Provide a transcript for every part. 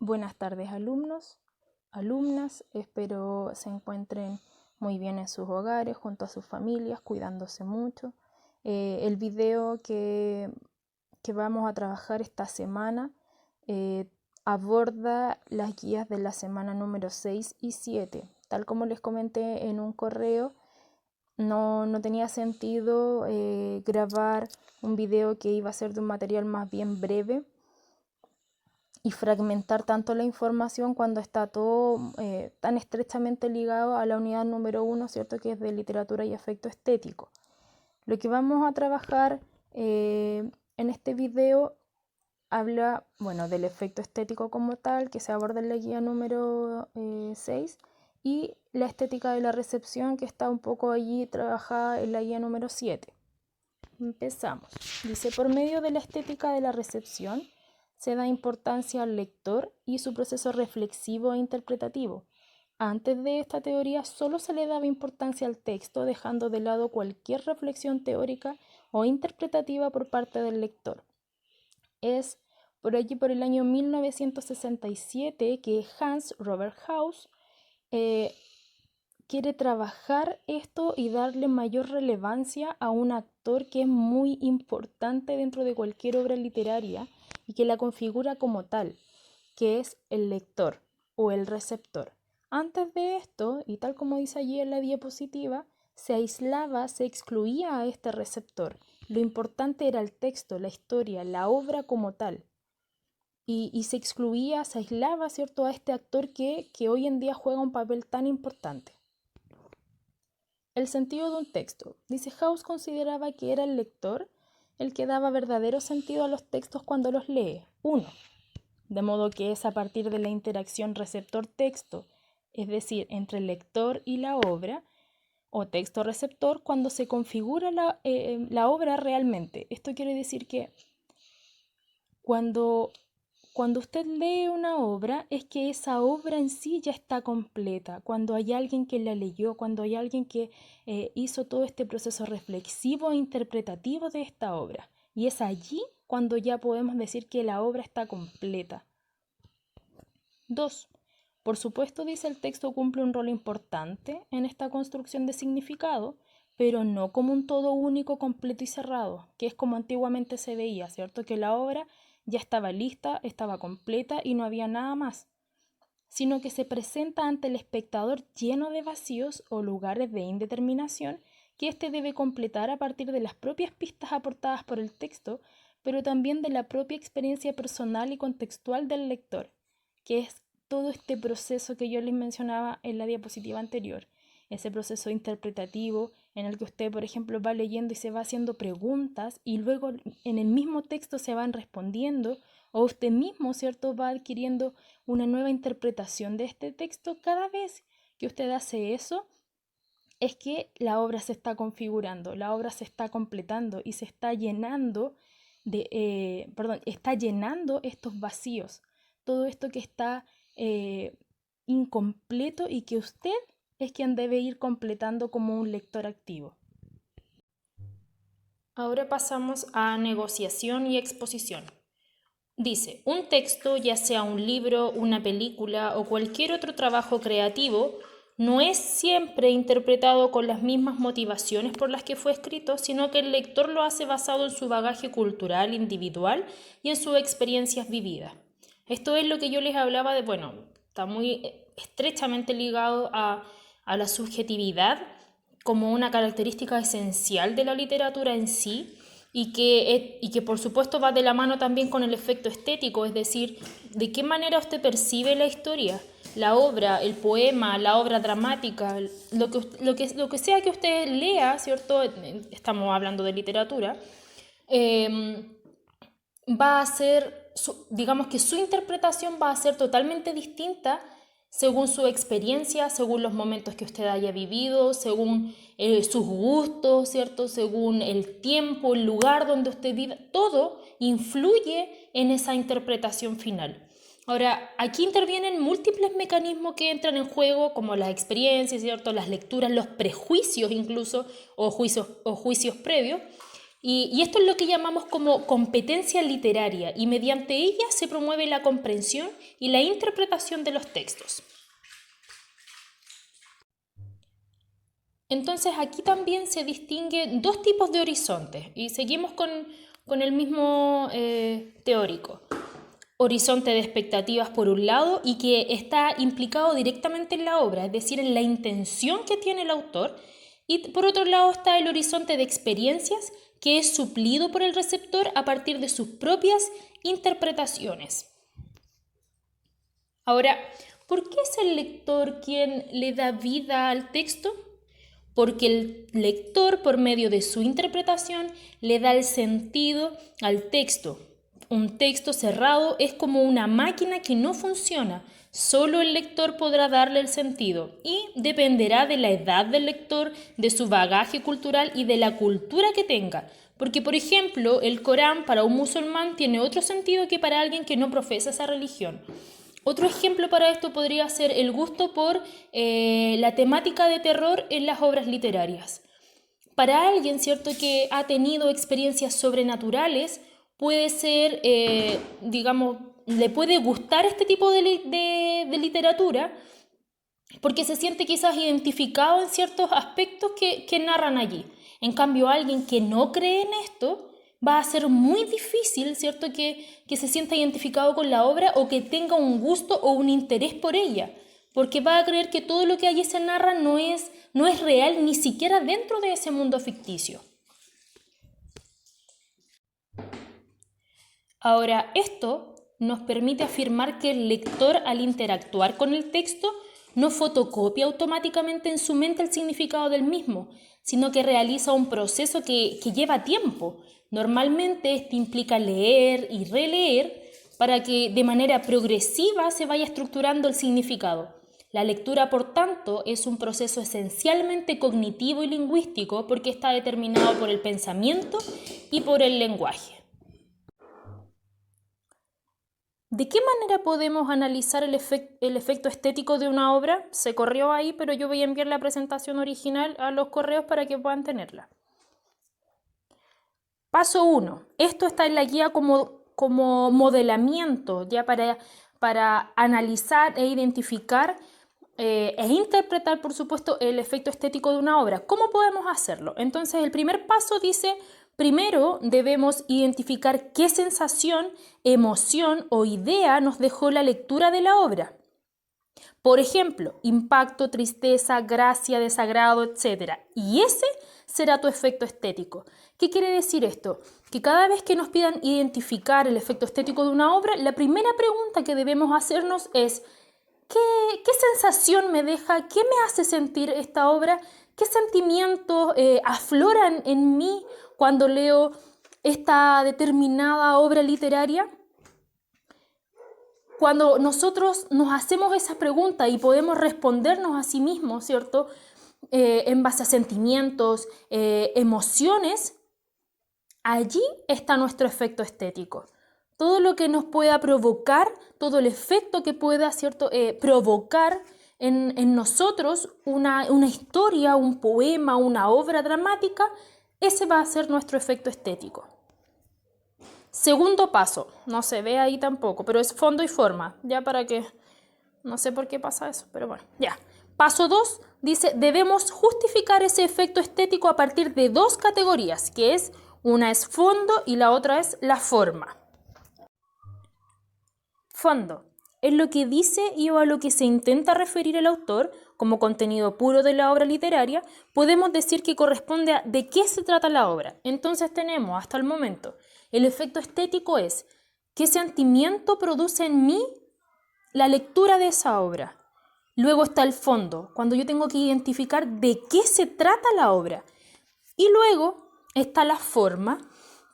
Buenas tardes alumnos, alumnas, espero se encuentren muy bien en sus hogares, junto a sus familias, cuidándose mucho. El video que vamos a trabajar esta semana aborda las guías de la semana número 6 y 7. Tal como les comenté en un correo, no tenía sentido grabar un video que iba a ser de un material más bien breve y fragmentar tanto la información cuando está todo tan estrechamente ligado a la unidad número 1, ¿cierto? Que es de literatura y afecto estético. Lo que vamos a trabajar en este video habla, bueno, del efecto estético como tal, que se aborda en la guía número 6, y la estética de la recepción, que está un poco allí trabajada en la guía número 7. Empezamos. Dice, por medio de la estética de la recepción, se da importancia al lector y su proceso reflexivo e interpretativo. Antes de esta teoría solo se le daba importancia al texto, dejando de lado cualquier reflexión teórica o interpretativa por parte del lector. Es por allí por el año 1967 que Hans Robert Haus quiere trabajar esto y darle mayor relevancia a un actor que es muy importante dentro de cualquier obra literaria y que la configura como tal, que es el lector o el receptor. Antes de esto, y tal como dice allí en la diapositiva, se aislaba, se excluía a este receptor. Lo importante era el texto, la historia, la obra como tal. Y se excluía, se aislaba, ¿cierto?, a este actor que hoy en día juega un papel tan importante. El sentido de un texto. Dice, Haus consideraba que era el lector el que daba verdadero sentido a los textos cuando los lee. 1. De modo que es a partir de la interacción receptor-texto, es decir, entre el lector y la obra, o texto-receptor, cuando se configura la obra realmente. Esto quiere decir que cuando usted lee una obra, es que esa obra en sí ya está completa. Cuando hay alguien que la leyó, cuando hay alguien que hizo todo este proceso reflexivo e interpretativo de esta obra. Y es allí cuando ya podemos decir que la obra está completa. 2. Por supuesto, dice, el texto cumple un rol importante en esta construcción de significado, pero no como un todo único, completo y cerrado, que es como antiguamente se veía, ¿cierto? Que la obra ya estaba lista, estaba completa y no había nada más, sino que se presenta ante el espectador lleno de vacíos o lugares de indeterminación que éste debe completar a partir de las propias pistas aportadas por el texto, pero también de la propia experiencia personal y contextual del lector, que es todo este proceso que yo les mencionaba en la diapositiva anterior, ese proceso interpretativo en el que usted, por ejemplo, va leyendo y se va haciendo preguntas y luego en el mismo texto se van respondiendo, o usted mismo, ¿cierto?, va adquiriendo una nueva interpretación de este texto. Cada vez que usted hace eso, es que la obra se está configurando, la obra se está completando y se está llenando está llenando estos vacíos, todo esto que está incompleto y que usted es quien debe ir completando como un lector activo. Ahora pasamos a negociación y exposición. Dice, un texto, ya sea un libro, una película o cualquier otro trabajo creativo, no es siempre interpretado con las mismas motivaciones por las que fue escrito, sino que el lector lo hace basado en su bagaje cultural individual y en sus experiencias vividas. Esto es lo que yo les hablaba de, bueno, está muy estrechamente ligado a la subjetividad como una característica esencial de la literatura en sí y que por supuesto va de la mano también con el efecto estético, es decir, de qué manera usted percibe la historia, la obra, el poema, la obra dramática, lo que sea que usted lea, ¿cierto? Estamos hablando de literatura, va a ser, digamos que su interpretación va a ser totalmente distinta según su experiencia, según los momentos que usted haya vivido, según sus gustos, ¿cierto? Según el tiempo, el lugar donde usted vive, todo influye en esa interpretación final. Ahora, aquí intervienen múltiples mecanismos que entran en juego, como las experiencias, ¿cierto? Las lecturas, los prejuicios incluso, o juicios previos, Y esto es lo que llamamos como competencia literaria y mediante ella se promueve la comprensión y la interpretación de los textos. Entonces aquí también se distinguen dos tipos de horizontes y seguimos con el mismo teórico. Horizonte de expectativas por un lado y que está implicado directamente en la obra, es decir, en la intención que tiene el autor, y por otro lado está el horizonte de experiencias que es suplido por el receptor a partir de sus propias interpretaciones. Ahora, ¿por qué es el lector quien le da vida al texto? Porque el lector, por medio de su interpretación, le da el sentido al texto. Un texto cerrado es como una máquina que no funciona. Solo el lector podrá darle el sentido y dependerá de la edad del lector, de su bagaje cultural y de la cultura que tenga. Porque, por ejemplo, el Corán para un musulmán tiene otro sentido que para alguien que no profesa esa religión. Otro ejemplo para esto podría ser el gusto por la temática de terror en las obras literarias. Para alguien, ¿cierto?, que ha tenido experiencias sobrenaturales, puede ser, digamos, le puede gustar este tipo de literatura porque se siente quizás identificado en ciertos aspectos que narran allí. En cambio, alguien que no cree en esto, va a ser muy difícil, ¿cierto?, que se sienta identificado con la obra o que tenga un gusto o un interés por ella, porque va a creer que todo lo que allí se narra no es real ni siquiera dentro de ese mundo ficticio. Ahora, esto nos permite afirmar que el lector, al interactuar con el texto, no fotocopia automáticamente en su mente el significado del mismo, sino que realiza un proceso que lleva tiempo. Normalmente este implica leer y releer para que de manera progresiva se vaya estructurando el significado. La lectura, por tanto, es un proceso esencialmente cognitivo y lingüístico porque está determinado por el pensamiento y por el lenguaje. ¿De qué manera podemos analizar el efecto estético de una obra? Se corrió ahí, pero yo voy a enviar la presentación original a los correos para que puedan tenerla. Paso 1. Esto está en la guía como modelamiento, ya para analizar e identificar e interpretar, por supuesto, el efecto estético de una obra. ¿Cómo podemos hacerlo? Entonces, el primer paso dice: primero debemos identificar qué sensación, emoción o idea nos dejó la lectura de la obra. Por ejemplo, impacto, tristeza, gracia, desagrado, etc. Y ese será tu efecto estético. ¿Qué quiere decir esto? Que cada vez que nos pidan identificar el efecto estético de una obra, la primera pregunta que debemos hacernos es: ¿qué sensación me deja? ¿Qué me hace sentir esta obra? ¿Qué sentimientos afloran en mí cuando leo esta determinada obra literaria? Cuando nosotros nos hacemos esa pregunta y podemos respondernos a sí mismos, ¿cierto?, en base a sentimientos, emociones, allí está nuestro efecto estético. Todo lo que nos pueda provocar, todo el efecto que pueda, ¿cierto?, provocar en nosotros una historia, un poema, una obra dramática, ese va a ser nuestro efecto estético. Segundo paso, no se ve ahí tampoco, pero es fondo y forma, ya para que, no sé por qué pasa eso, pero bueno, ya. Paso 2 dice: debemos justificar ese efecto estético a partir de dos categorías, que es, una es fondo y la otra es la forma. Fondo es lo que dice y o a lo que se intenta referir el autor como contenido puro de la obra literaria. Podemos decir que corresponde a de qué se trata la obra. Entonces tenemos hasta el momento: el efecto estético es qué sentimiento produce en mí la lectura de esa obra. Luego está el fondo, cuando yo tengo que identificar de qué se trata la obra. Y luego está la forma,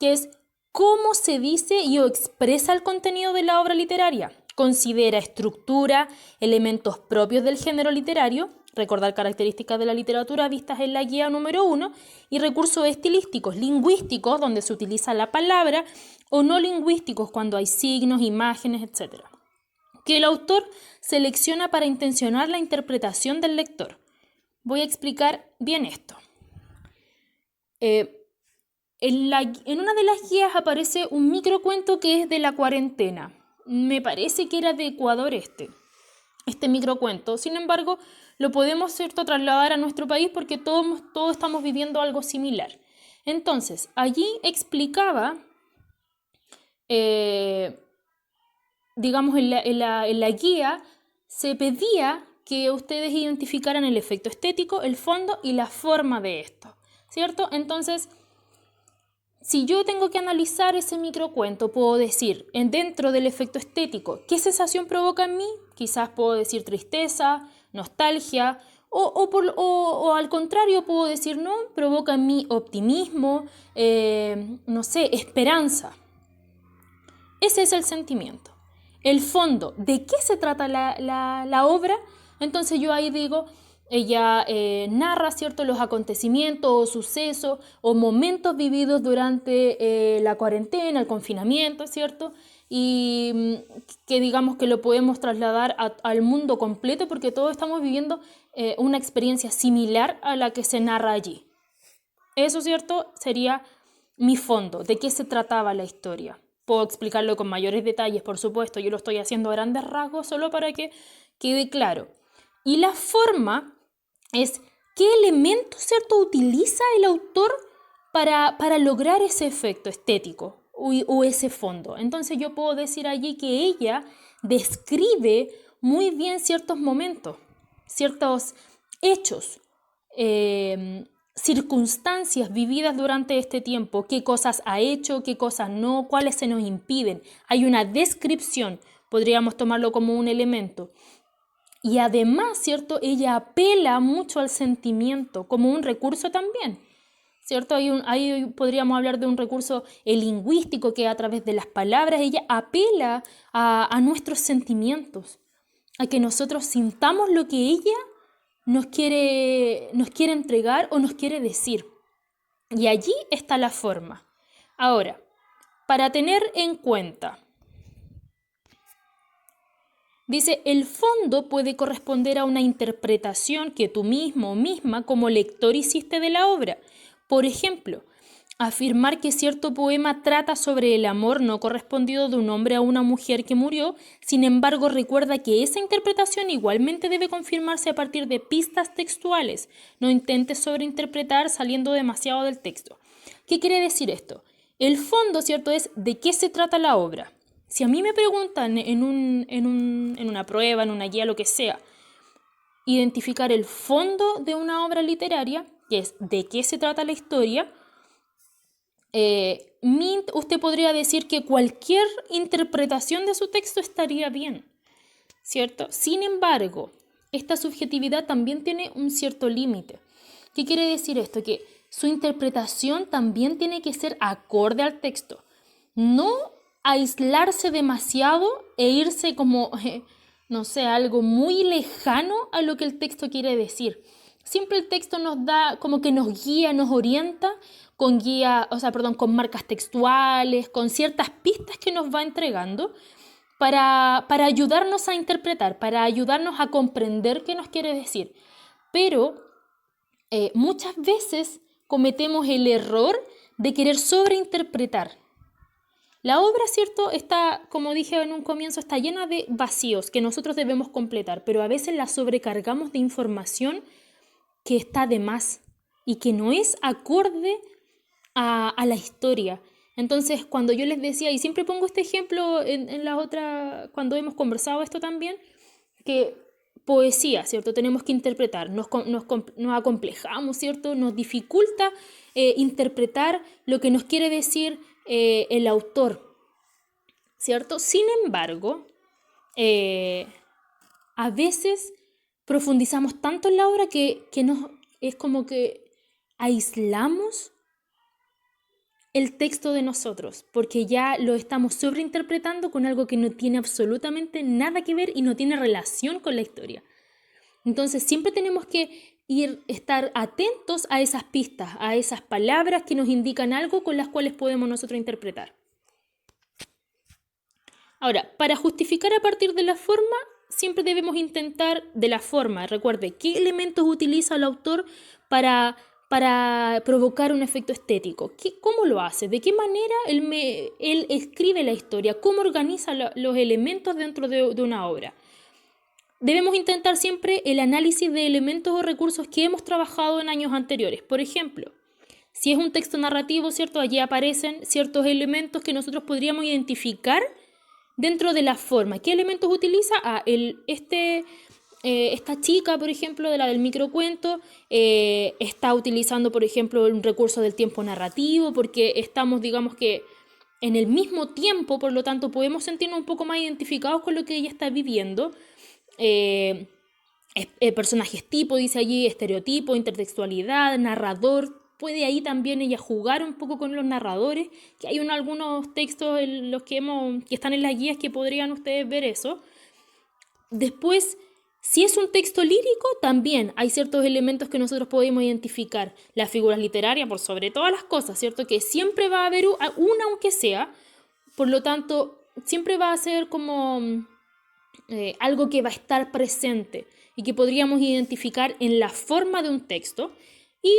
que es cómo se dice y o expresa el contenido de la obra literaria. Considera estructura, elementos propios del género literario, recordar características de la literatura vistas en la guía número 1, y recursos estilísticos, lingüísticos, donde se utiliza la palabra, o no lingüísticos, cuando hay signos, imágenes, etc., que el autor selecciona para intencionar la interpretación del lector. Voy a explicar bien esto. en una de las guías aparece un microcuento que es de la cuarentena. Me parece que era de Ecuador este microcuento. Sin embargo, lo podemos, ¿cierto?, trasladar a nuestro país porque todos estamos viviendo algo similar. Entonces, allí explicaba, digamos, en la guía se pedía que ustedes identificaran el efecto estético, el fondo y la forma de esto, ¿cierto? Entonces, si yo tengo que analizar ese microcuento, puedo decir, dentro del efecto estético, ¿qué sensación provoca en mí? Quizás puedo decir tristeza, nostalgia, o al contrario puedo decir, no, provoca en mí optimismo, no sé, esperanza. Ese es el sentimiento. El fondo, ¿de qué se trata la obra? Entonces yo ahí digo, ella narra, ¿cierto?, los acontecimientos o sucesos o momentos vividos durante la cuarentena, el confinamiento, ¿cierto? Y que digamos que lo podemos trasladar al mundo completo porque todos estamos viviendo una experiencia similar a la que se narra allí. Eso, ¿cierto?, sería mi fondo, de qué se trataba la historia. Puedo explicarlo con mayores detalles, por supuesto, yo lo estoy haciendo a grandes rasgos solo para que quede claro. Y la forma es qué elementos, ¿cierto?, utiliza el autor para lograr ese efecto estético o ese fondo. Entonces yo puedo decir allí que ella describe muy bien ciertos momentos, ciertos hechos, circunstancias vividas durante este tiempo, qué cosas ha hecho, qué cosas no, cuáles se nos impiden. Hay una descripción, podríamos tomarlo como un elemento. Y además, ¿cierto?, ella apela mucho al sentimiento como un recurso también, ¿cierto? Ahí podríamos hablar de un recurso lingüístico que a través de las palabras ella apela a nuestros sentimientos, a que nosotros sintamos lo que ella nos quiere entregar o nos quiere decir. Y allí está la forma. Ahora, para tener en cuenta, dice, el fondo puede corresponder a una interpretación que tú mismo o misma como lector hiciste de la obra. Por ejemplo, afirmar que cierto poema trata sobre el amor no correspondido de un hombre a una mujer que murió, sin embargo recuerda que esa interpretación igualmente debe confirmarse a partir de pistas textuales. No intentes sobreinterpretar saliendo demasiado del texto. ¿Qué quiere decir esto? El fondo, ¿cierto?, es de qué se trata la obra. Si a mí me preguntan en una prueba, en una guía, lo que sea, identificar el fondo de una obra literaria, que es de qué se trata la historia, usted podría decir que cualquier interpretación de su texto estaría bien, ¿cierto? Sin embargo, esta subjetividad también tiene un cierto límite. ¿Qué quiere decir esto? Que su interpretación también tiene que ser acorde al texto. No aislarse demasiado e irse como, no sé, algo muy lejano a lo que el texto quiere decir. Siempre el texto nos da, como que nos guía, nos orienta con con marcas textuales, con ciertas pistas que nos va entregando para ayudarnos a interpretar, para ayudarnos a comprender qué nos quiere decir. Pero muchas veces cometemos el error de querer sobreinterpretar. La obra, ¿cierto?, está, como dije en un comienzo, está llena de vacíos que nosotros debemos completar, pero a veces la sobrecargamos de información que está de más y que no es acorde a la historia. Entonces, cuando yo les decía, y siempre pongo este ejemplo en la otra, cuando hemos conversado esto también, que poesía, ¿cierto? Tenemos que interpretar, nos acomplejamos, ¿cierto? Nos dificulta interpretar lo que nos quiere decir el autor, ¿cierto? Sin embargo, a veces profundizamos tanto en la obra que es como que aislamos el texto de nosotros, porque ya lo estamos sobreinterpretando con algo que no tiene absolutamente nada que ver y no tiene relación con la historia. Entonces siempre tenemos que estar atentos a esas pistas, a esas palabras que nos indican algo con las cuales podemos nosotros interpretar. Ahora, para justificar a partir de la forma, siempre debemos intentar de la forma. Recuerde, ¿qué elementos utiliza el autor para para provocar un efecto estético. ¿Cómo lo hace? ¿De qué manera él escribe la historia? ¿Cómo organiza los elementos dentro de una obra? Debemos intentar siempre el análisis de elementos o recursos que hemos trabajado en años anteriores. Por ejemplo, si es un texto narrativo, ¿cierto? Allí aparecen ciertos elementos que nosotros podríamos identificar dentro de la forma. ¿Qué elementos utiliza? Esta chica, por ejemplo, de la del microcuento, está utilizando, por ejemplo, un recurso del tiempo narrativo, porque estamos, digamos que, en el mismo tiempo, por lo tanto, podemos sentirnos un poco más identificados con lo que ella está viviendo. Personajes tipo, dice allí, estereotipo, intertextualidad, narrador. Puede ahí también ella jugar un poco con los narradores, que hay algunos textos en los que están en las guías que podrían ustedes ver eso. Después, si es un texto lírico, también hay ciertos elementos que nosotros podemos identificar. Las figuras literarias, por sobre todas las cosas, ¿cierto? Que siempre va a haber una, aunque sea. Por lo tanto, siempre va a ser como algo que va a estar presente y que podríamos identificar en la forma de un texto. Y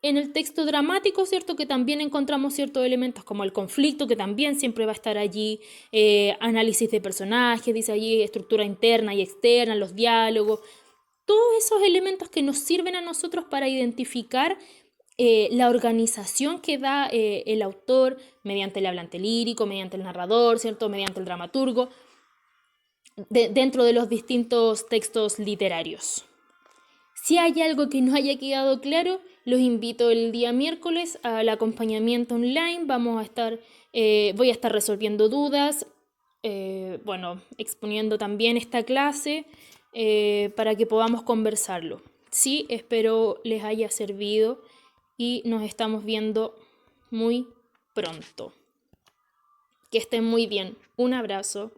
en el texto dramático, ¿cierto? Que también encontramos ciertos elementos como el conflicto, que también siempre va a estar allí, análisis de personajes, dice allí, estructura interna y externa, los diálogos, todos esos elementos que nos sirven a nosotros para identificar la organización que da el autor mediante el hablante lírico, mediante el narrador, ¿cierto? Mediante el dramaturgo, dentro de los distintos textos literarios. Si hay algo que no haya quedado claro, los invito el día miércoles al acompañamiento online. Voy a estar resolviendo dudas, exponiendo también esta clase para que podamos conversarlo. Sí, espero les haya servido y nos estamos viendo muy pronto. Que estén muy bien. Un abrazo.